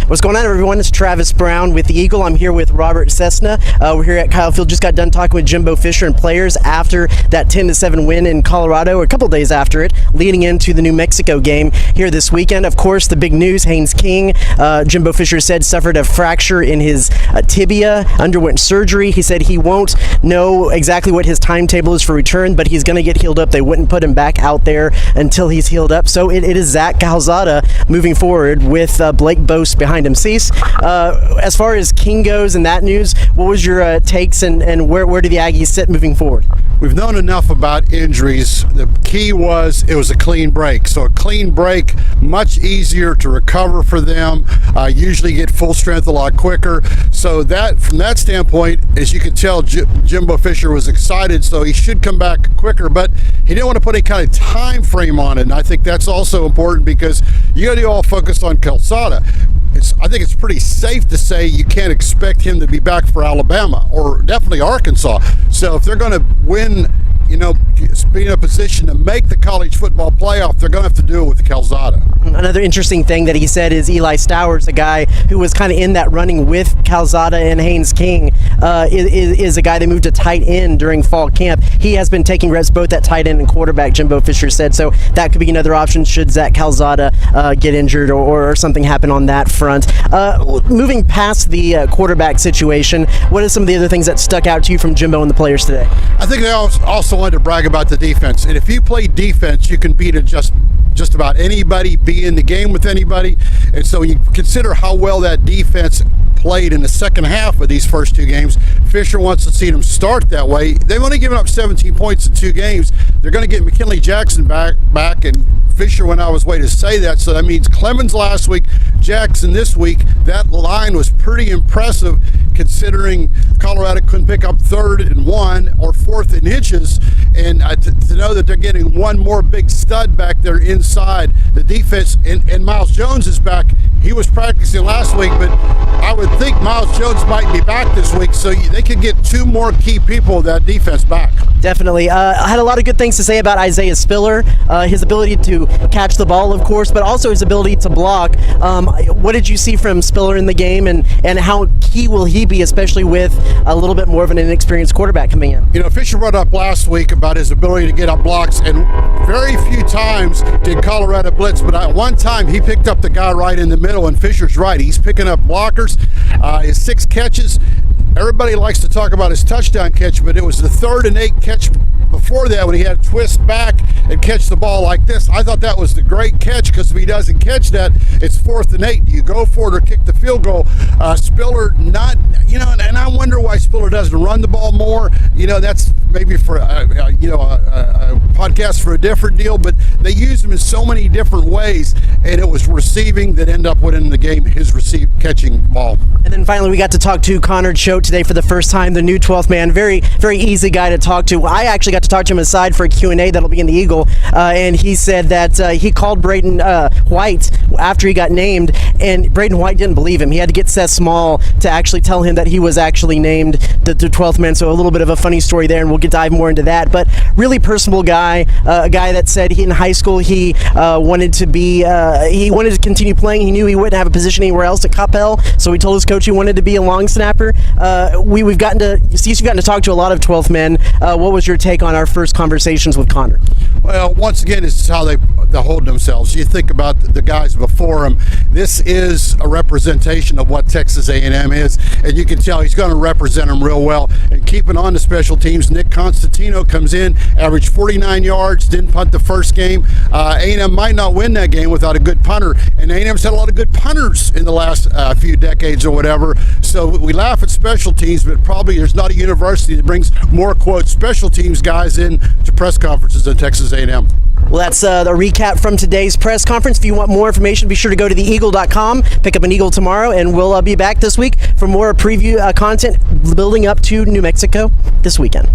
What's going on, everyone? It's Travis Brown with the Eagle. I'm here with Robert Cessna. We're here at Kyle Field. Just got done talking with Jimbo Fisher and players after that 10-7 win in Colorado, or a couple days after it, leading into the New Mexico game here this weekend. Of course, the big news, Haynes King, Jimbo Fisher said, suffered a fracture in his tibia, underwent surgery. He said he won't know exactly what his timetable is for return, but he's going to get healed up. They wouldn't put him back out there until he's healed up. So it is Zach Calzada moving forward with Blake Bose behind him. Cease, as far as King goes and that news, what was your takes and where do the Aggies sit moving forward? We've known enough about injuries. The key was it was a clean break. So a clean break, much easier to recover for them, usually get full strength a lot quicker. So that, from that standpoint, as you can tell, Jimbo Fisher was excited, so he should come back quicker, but he didn't want to put any kind of time frame on it. And I think that's also important because you got to all focus on Calzada. I think it's pretty safe to say you can't expect him to be back for Alabama or definitely Arkansas. So if they're going to win, be in a position to make the college football playoff, they're going to have to do it with Calzada. Another interesting thing that he said is Eli Stowers, a guy who was kind of in that running with Calzada and Haynes King, is a guy that moved to tight end during fall camp. He has been taking reps both at tight end and quarterback, Jimbo Fisher said, so that could be another option should Zach Calzada get injured or something happen on that front. Moving past the quarterback situation, what are some of the other things that stuck out to you from Jimbo and the players today? I think they also wanted to brag about the defense. And if you play defense, you can beat just about anybody, be in the game with anybody. And so you consider how well that defense played in the second half of these first two games. Fisher wants to see them start that way. They've only given up 17 points in two games. They're going to get McKinley Jackson back, and Fisher went out of his way to say that. So that means Clemens last week, Jackson this week. That line was pretty impressive considering Colorado couldn't pick up 3rd and 1 or 4th in inches. And to know that they're getting one more big stud back there inside the defense, and Miles Jones is back. He was practicing last week, but I would think Miles Jones might be back this week, so they could get two more key people of that defense back. Definitely. I had a lot of good things to say about Isaiah Spiller, his ability to catch the ball, of course, but also his ability to block. What did you see from Spiller in the game, and how key will he be, especially with a little bit more of an inexperienced quarterback coming in? Fisher brought up last week about his ability to get up blocks, and very few times did Colorado blitz, but at one time he picked up the guy right in the middle, and Fisher's right. He's picking up blockers. His 6 catches. Everybody likes to talk about his touchdown catch, but it was the 3rd and 8 catch before that when he had to twist back and catch the ball like this. I thought that was the great catch, because if he doesn't catch that, it's 4th and 8. You go for it or kick the field goal. Spiller not, and I wonder why Spiller doesn't run the ball more. That's maybe for a podcast for a different deal, but they use him in so many different ways, and it was receiving that ended up winning the game, his catching ball. And then finally, we got to talk to Connor Choate today for the first time, the new 12th man. Very, very easy guy to talk to. I actually got to talk to him aside for a Q&A that'll be in the Eagle, and he said that he called Braden White after he got named, and Braden White didn't believe him. He had to get Seth Small to actually tell him that he was actually named the 12th man, so a little bit of a funny story there, and we'll dive more into that. But really personable guy, a guy that said in high school he wanted to continue playing. He knew he wouldn't have a position anywhere else at Coppell, so he told his coach he wanted to be a long snapper. You've gotten to talk to a lot of 12th men. What was your take on our first conversations with Connor? Well, once again, it's how they hold themselves. You think about the guys before him. This is a representation of what Texas A&M is, and you can tell he's going to represent them real well. And keeping on the special teams, Nick Constantino comes in, averaged 49 yards, didn't punt the first game. A&M might not win that game without a good punter, and A&M's had a lot of good punters in the last few decades or whatever. So we laugh at special teams, but probably there's not a university that brings more, quote, special teams guys in to press conferences than Texas A&M. Well, that's the recap from today's press conference. If you want more information, be sure to go to theeagle.com, pick up an Eagle tomorrow, and we'll be back this week for more preview content building up to New Mexico this weekend.